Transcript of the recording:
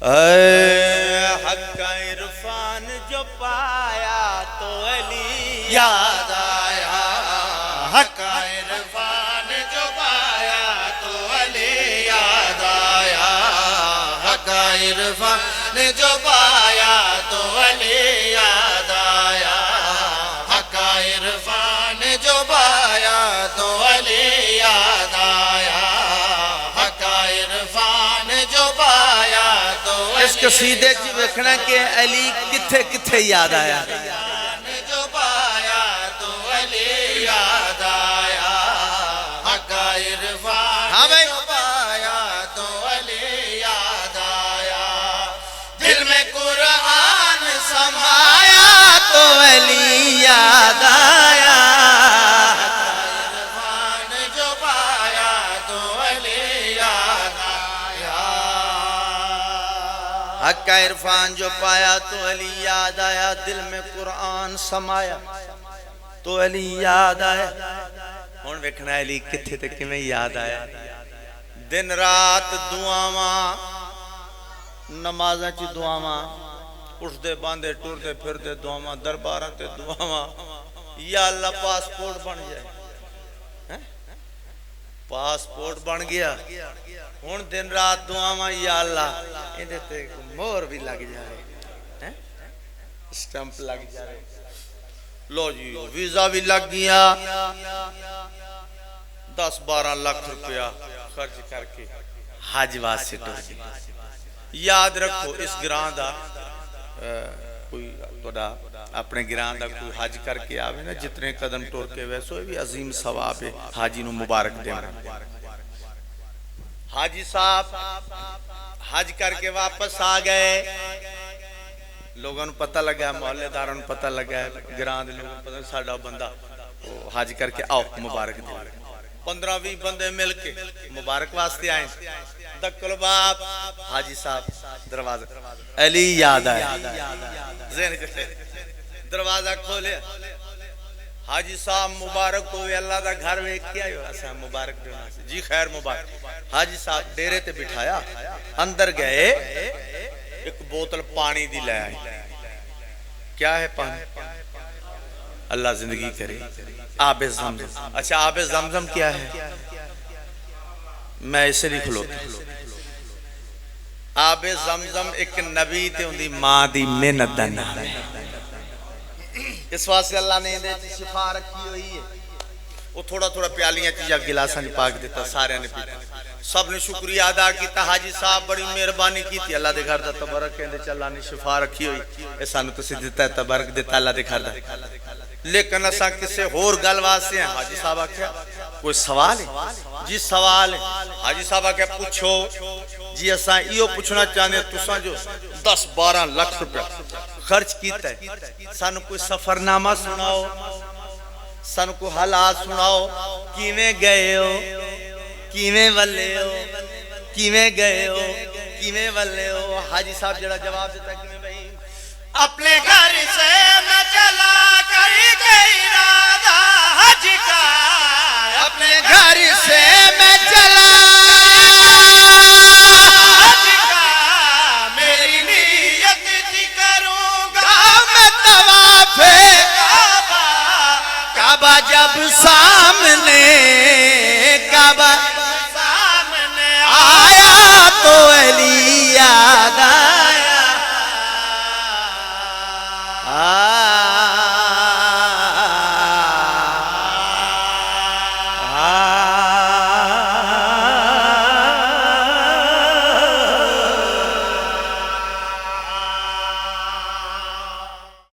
اے حق عرفان جو پایا تو علی یاد آیا، حق عرفان جو پایا تو علی یاد آیا، حق عرفان جو پایا تو علی یاد آیا، حق عرفان جو پایا تو علی یاد آیا، حق عرفان جو پایا تو اس قصیدے چ ویکھنا کہ علی کتھے کتھے یاد آیا، جو پایا تو علی یاد آیا، حق عرفان جو پایا تو علی یاد آیا، دل میں قرآن سمایا تو علی یاد آیا، عرفان جو پایا تو علی یاد آیا، حق عرفان جو پایا تو علی یاد آیا، دل میں قرآن سمایا تو علی یاد آیا۔ ہن ویکھنا علی کتھے تے کیویں یاد آیا، دن رات دعاواں نمازاں چ دعاواں، اٹھدے باندھے ٹردے پھردے دعاواں، درباراں تے دعاواں، یا اللہ پاسپورٹ بن جائے، پاسپورٹ بن گیا، ہن دن رات دعاواں، یا اللہ اندے تے مہر بھی لگ جائے، سٹمپ لگ جائے، لو جی ویزا بھی لگ گیا، 10-12 لاکھ روپیہ خرچ کر کے حج واسطے ٹر گیا۔ یاد رکھو اس گران دا کوئی توڑا اپنے گران دا کوئی حج کر کے آوے نا، جتنے قدم ٹور کے ویسو بھی عظیم ثواب ہے، حاجی نو مبارک دے رہا۔ حاجی صاحب حج کر کے واپس آ گئے، لوگوں پتہ لگا، محلے داروں پتہ لگا، گران دے لوگوں پتہ ساڈا بندہ حج کر کے آؤ مبارک دے رہا۔ 15-20 بندے مل کے مبارک واسطے آئیں، دکل باپ حاجی صاحب دروازہ، علی یاد آیا، دروازہ کھولے، حاجی صاحب مبارک ہوئے، اللہ دا گھر میں کیا ہے ایسا مبارک دینا، جی خیر مبارک۔ حاجی صاحب ڈیرے تے بٹھایا، اندر گئے، ایک بوتل پانی دی لے آئی، کیا ہے پانی؟ اللہ زندگی کرے، آب زمزم۔ اچھا آب زمزم کیا ہے؟ میں اسے نہیں کھلوتا، آب زمزم ایک نبی تے ان دی ماں دی محنت دا نام ہے، اس واسطے اللہ نے اندے شفا رکھی ہوئی ہے۔ وہ تھوڑا تھوڑا پیالیاں چیزا گلاساں نے پاک دیتا، سارے نے پیتا، سب نے شکریہ ادا کیتا، حاجی صاحب بڑی مہربانی کی تھی، اللہ دے گھر دا تبرک ہے، اللہ نے شفا رکھی ہوئی، ایسا نے تو سی دیتا ہے تبرک دیتا اللہ دے گھر دا۔ لیکن اساں کسے ہور گل واسطے ہیں، حاجی صاحب آکھیا کوئی سوال ہے؟ جی سوال ہے۔ حاجی صاحب آکھیا پوچھو جی، اساں ایو پوچھنا چاہنے تساں جو 10-12 لاکھ روپے خرچ کیتا ہے، سانو کوئی سفر نامہ سناؤ، سانو کوئی حالات سناؤ، کیویں گئے ہو، کیویں ولے ہو، کیویں گئے ہو، کیویں ولے ہو؟ حاجی صاحب جڑا جواب دیتا ہے کیویں بھائی، اپنے گھر سے میں چلا کر کے ارادہ حج کا، اپنے گھر سے میں چلا حج کا، میری نیت تھی کروں گا میں طواف کعبہ، کعبہ جب سامنے کعبہ سامنے آیا تو علی یاد آیا،